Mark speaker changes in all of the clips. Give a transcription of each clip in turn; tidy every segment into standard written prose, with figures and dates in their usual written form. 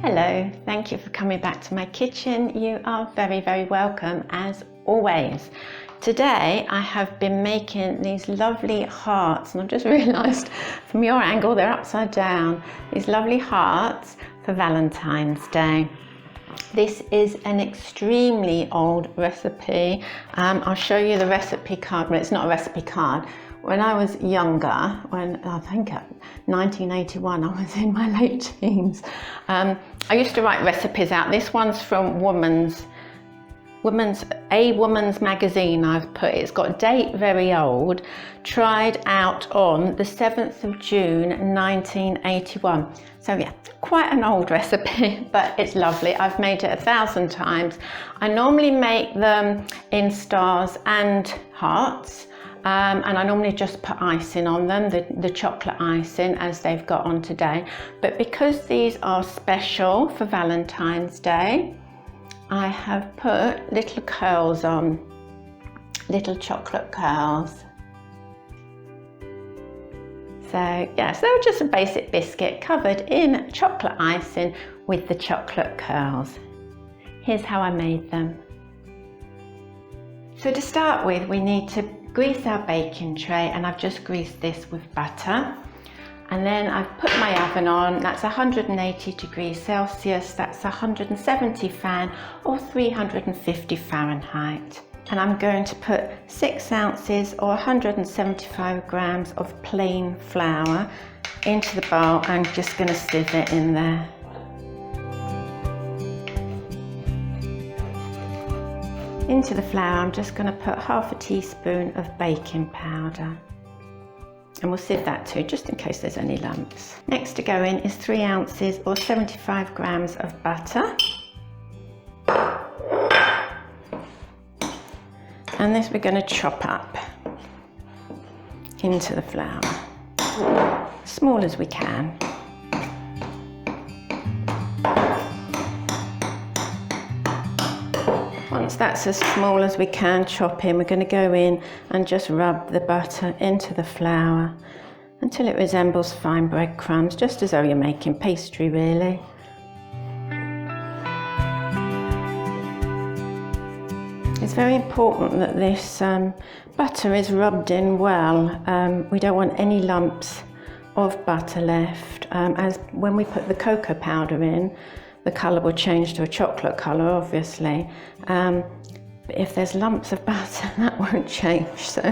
Speaker 1: Hello, thank you for coming back to my kitchen. You are very, very welcome as always. Today I have been making these lovely hearts, and I've just realised from your angle they're upside down. These lovely hearts for Valentine's Day. This is an extremely old recipe. I'll show you the recipe card. Well, it's not a recipe card. When I was younger, I think 1981, I was in my late teens, I used to write recipes out. This one's from Woman's magazine I've put. It's got date very old, tried out on the 7th of June 1981. So yeah, quite an old recipe, but it's lovely. I've made it 1,000 times. I normally make them in stars and hearts. And I normally just put icing on them, the chocolate icing as they've got on today. But because these are special for Valentine's Day, I have put little curls on, little chocolate curls. So yes, they were just a basic biscuit covered in chocolate icing with the chocolate curls. Here's how I made them. So to start with, we need to grease our baking tray, and I've just greased this with butter. And then I've put my oven on. That's 180 degrees Celsius, that's 170 fan or 350 Fahrenheit. And I'm going to put 6 ounces or 175 grams of plain flour into the bowl. I'm just going to sieve it in there. Into the flour, I'm just going to put half a teaspoon of baking powder. And we'll sieve that too, just in case there's any lumps. Next to go in is 3 ounces or 75 grams of butter. And this we're going to chop up into the flour, as small as we can. Once that's as small as we can chop in, we're going to go in and just rub the butter into the flour until it resembles fine breadcrumbs, just as though you're making pastry really. It's very important that this butter is rubbed in well. We don't want any lumps of butter left, as when we put the cocoa powder in, the colour will change to a chocolate colour, obviously. But if there's lumps of butter, that won't change, so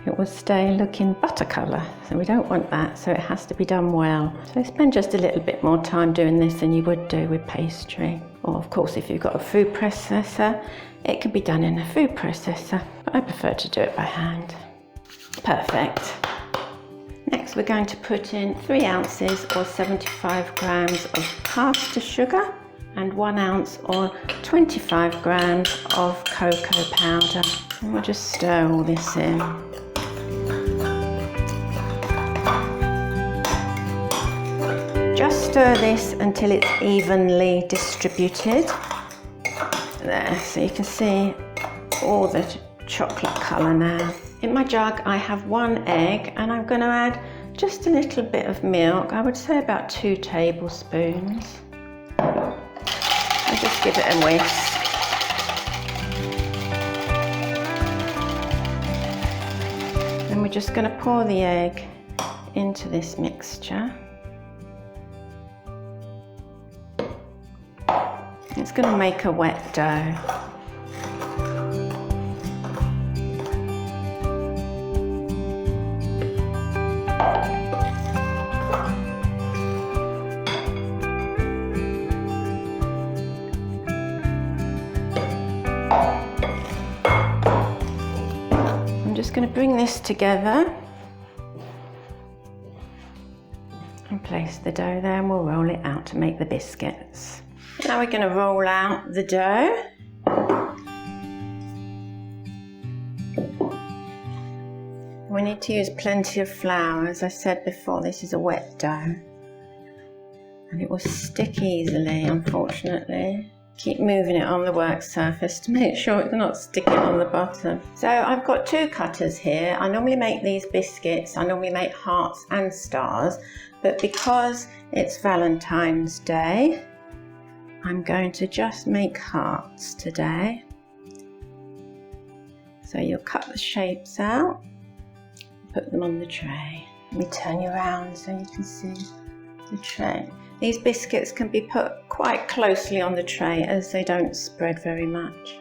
Speaker 1: it will stay looking butter colour. So we don't want that, so it has to be done well. So spend just a little bit more time doing this than you would do with pastry. Or of course, if you've got a food processor, it can be done in a food processor, but I prefer to do it by hand. Perfect. Next, we're going to put in 3 ounces or 75 grams of caster sugar and 1 ounce or 25 grams of cocoa powder. And we'll just stir all this in. Just stir this until it's evenly distributed. There, so you can see all the chocolate colour now. In my jug I have 1 egg, and I'm going to add just a little bit of milk. I would say about 2 tablespoons. And just give it a whisk. Then we're just going to pour the egg into this mixture. It's going to make a wet dough. I'm just going to bring this together and place the dough there, and we'll roll it out to make the biscuits. Now we're going to roll out the dough. We need to use plenty of flour. As I said before, this is a wet dough and it will stick easily, unfortunately. Keep moving it on the work surface to make sure it's not sticking on the bottom. So I've got 2 cutters here. I normally make these biscuits, I normally make hearts and stars, but because it's Valentine's Day, I'm going to just make hearts today. So you'll cut the shapes out, put them on the tray. Let me turn you around so you can see the tray. These biscuits can be put quite closely on the tray as they don't spread very much.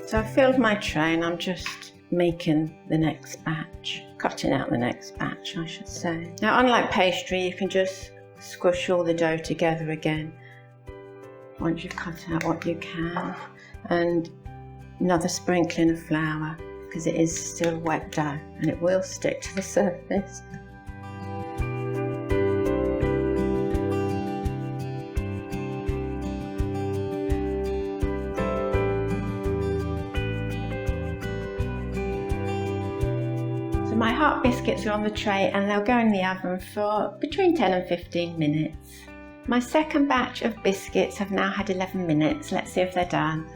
Speaker 1: So I've filled my tray and I'm just making the next batch, cutting out the next batch, I should say. Now, unlike pastry, you can just squish all the dough together again once you've cut out what you can, and another sprinkling of flour because it is still wet dough and it will stick to the surface. So my heart biscuits are on the tray and they'll go in the oven for between 10 and 15 minutes. My second batch of biscuits have now had 11 minutes. Let's see if they're done.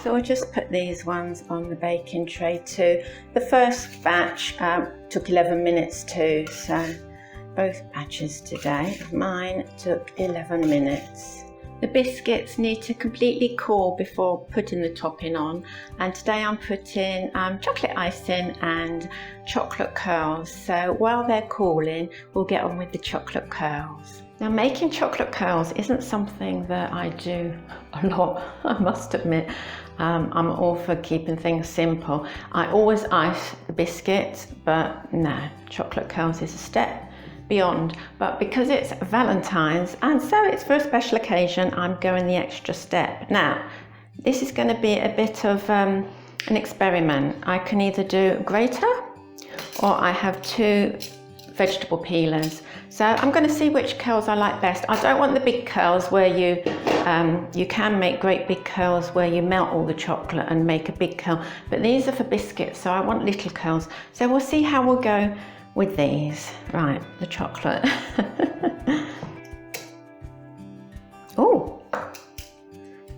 Speaker 1: So we'll just put these ones on the baking tray too. The first batch took 11 minutes too, so both batches today of mine took 11 minutes. The biscuits need to completely cool before putting the topping on, and today I'm putting chocolate icing and chocolate curls. So while they're cooling, we'll get on with the chocolate curls. Now, making chocolate curls isn't something that I do a lot, I must admit. I'm all for keeping things simple. I always ice the biscuits, but no, chocolate curls is a step beyond. But because it's Valentine's and so it's for a special occasion, I'm going the extra step. Now, this is going to be a bit of an experiment. I can either do grater or I have 2 vegetable peelers. So I'm going to see which curls I like best. I don't want the big curls where you can make great big curls where you melt all the chocolate and make a big curl, but these are for biscuits, so I want little curls. So we'll see how we'll go with these. Right, the chocolate.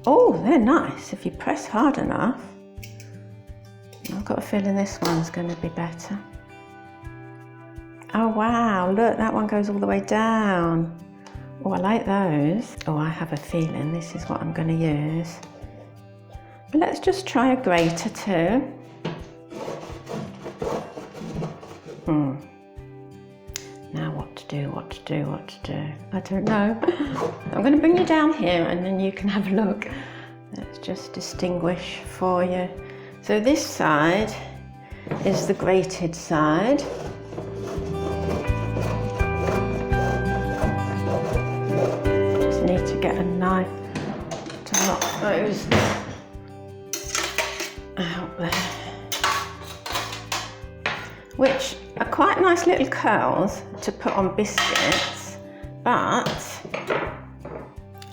Speaker 1: Oh, they're nice if you press hard enough. I've got a feeling this one's going to be better. Oh wow, look, that one goes all the way down. Oh, I like those. Oh, I have a feeling this is what I'm going to use. But let's just try a grater too. Now what to do? I don't know. I'm going to bring you down here and then you can have a look. Let's just distinguish for you. So this side is the grated side. Just need to get a knife to knock those out there. Which are quite nice little curls to put on biscuits, but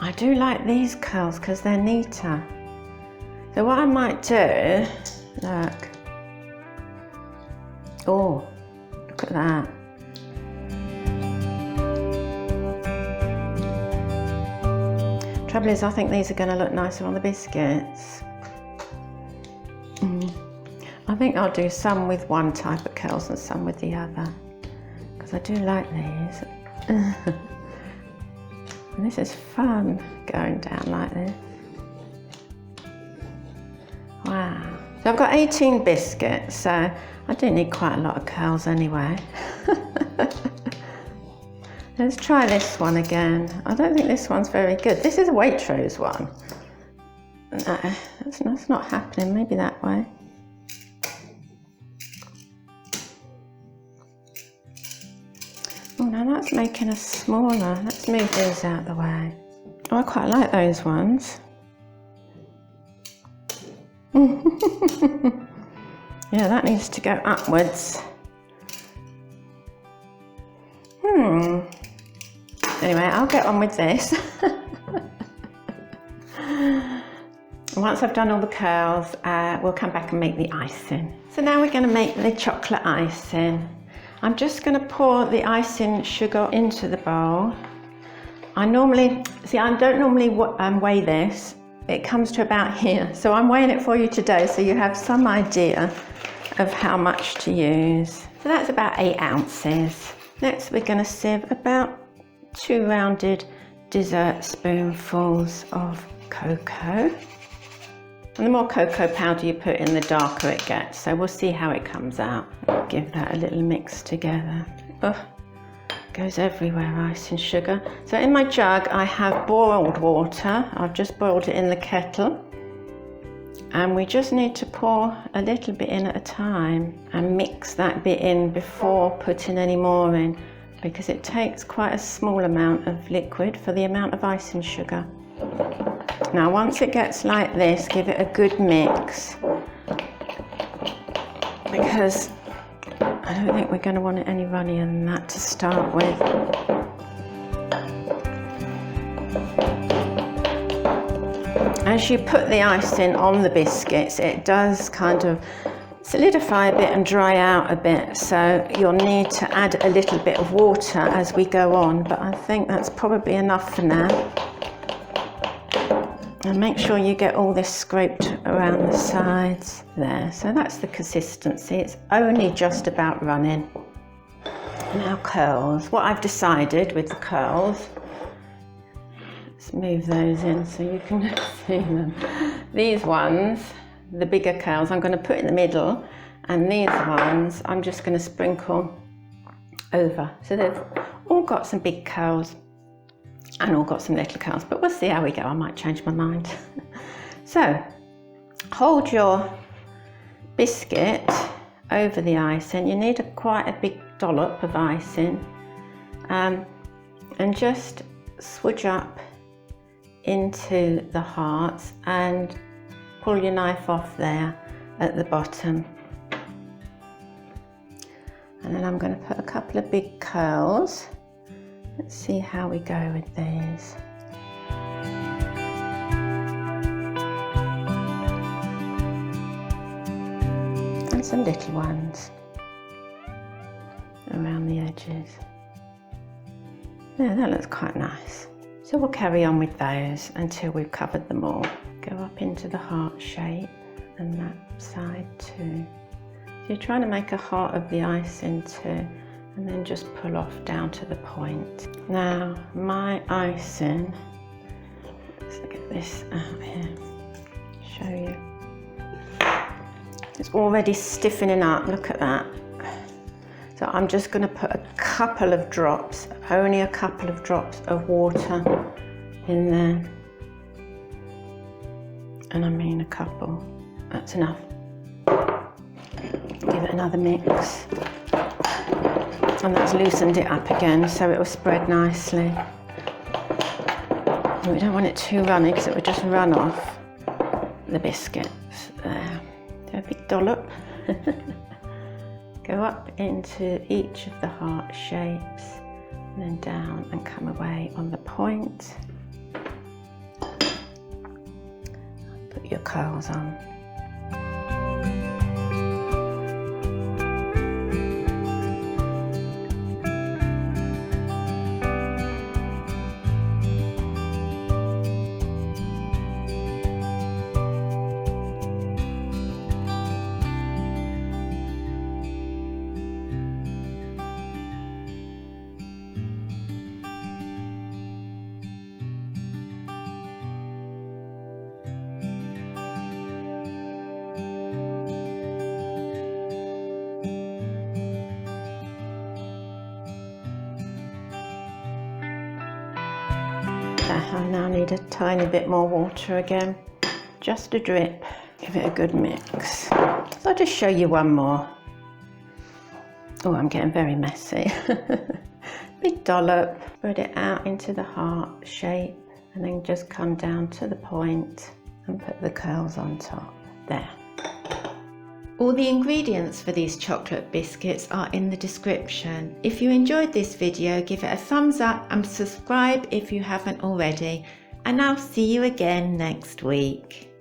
Speaker 1: I do like these curls because they're neater. So what I might do, look, oh, look at that. Trouble is, I think these are going to look nicer on the biscuits. I think I'll do some with one type of curls and some with the other, because I do like these. And this is fun, going down like this. Wow. So I've got 18 biscuits, so I do need quite a lot of curls anyway. Let's try this one again. I don't think this one's very good. This is a Waitrose one. No, that's not happening. Maybe that way. Oh, now that's making us smaller. Let's move these out of the way. Oh, I quite like those ones. Yeah, that needs to go upwards. Anyway, I'll get on with this. Once I've done all the curls, we'll come back and make the icing. So now we're going to make the chocolate icing. I'm just going to pour the icing sugar into the bowl. I don't normally weigh this. It comes to about here. So I'm weighing it for you today so you have some idea of how much to use. So that's about 8 ounces. Next we're going to sieve about 2 rounded dessert spoonfuls of cocoa. And the more cocoa powder you put in, the darker it gets. So we'll see how it comes out. Give that a little mix together. Oh, goes everywhere, icing sugar. So in my jug I have boiled water. I've just boiled it in the kettle. And we just need to pour a little bit in at a time and mix that bit in before putting any more in, because it takes quite a small amount of liquid for the amount of icing sugar. Now once it gets like this, give it a good mix, because I don't think we're going to want it any runnier than that to start with. As you put the icing on the biscuits, it does kind of solidify a bit and dry out a bit, so you'll need to add a little bit of water as we go on, but I think that's probably enough for now. And make sure you get all this scraped around the sides there. So that's the consistency. It's only just about running. Now curls. What I've decided with the curls, let's move those in so you can see them. These ones, the bigger curls, I'm going to put in the middle, and these ones I'm just going to sprinkle over. So they've all got some big curls and all got some little curls, but we'll see how we go. I might change my mind. So hold your biscuit over the icing. You need quite a big dollop of icing, and just swidge up into the hearts and pull your knife off there at the bottom. And then I'm going to put a couple of big curls. Let's see how we go with these. And some little ones around the edges. Yeah, that looks quite nice. So we'll carry on with those until we've covered them all. Go up into the heart shape and that side too. So you're trying to make a heart of the icing too, and then just pull off down to the point. Now my icing, let's get this out here, show you. It's already stiffening up, look at that. So I'm just going to put a couple of drops, only a couple of drops of water in there. And I mean a couple, that's enough. Give it another mix. And that's loosened it up again, so it will spread nicely. We don't want it too runny because it would just run off the biscuits. There. Do a big dollop. Go up into each of the heart shapes and then down and come away on the point. Put your curls on. I now need a tiny bit more water again, just a drip, give it a good mix. So I'll just show you one more. Oh, I'm getting very messy. Big dollop, spread it out into the heart shape and then just come down to the point and put the curls on top, there. All the ingredients for these chocolate biscuits are in the description. If you enjoyed this video, give it a thumbs up and subscribe if you haven't already, and I'll see you again next week.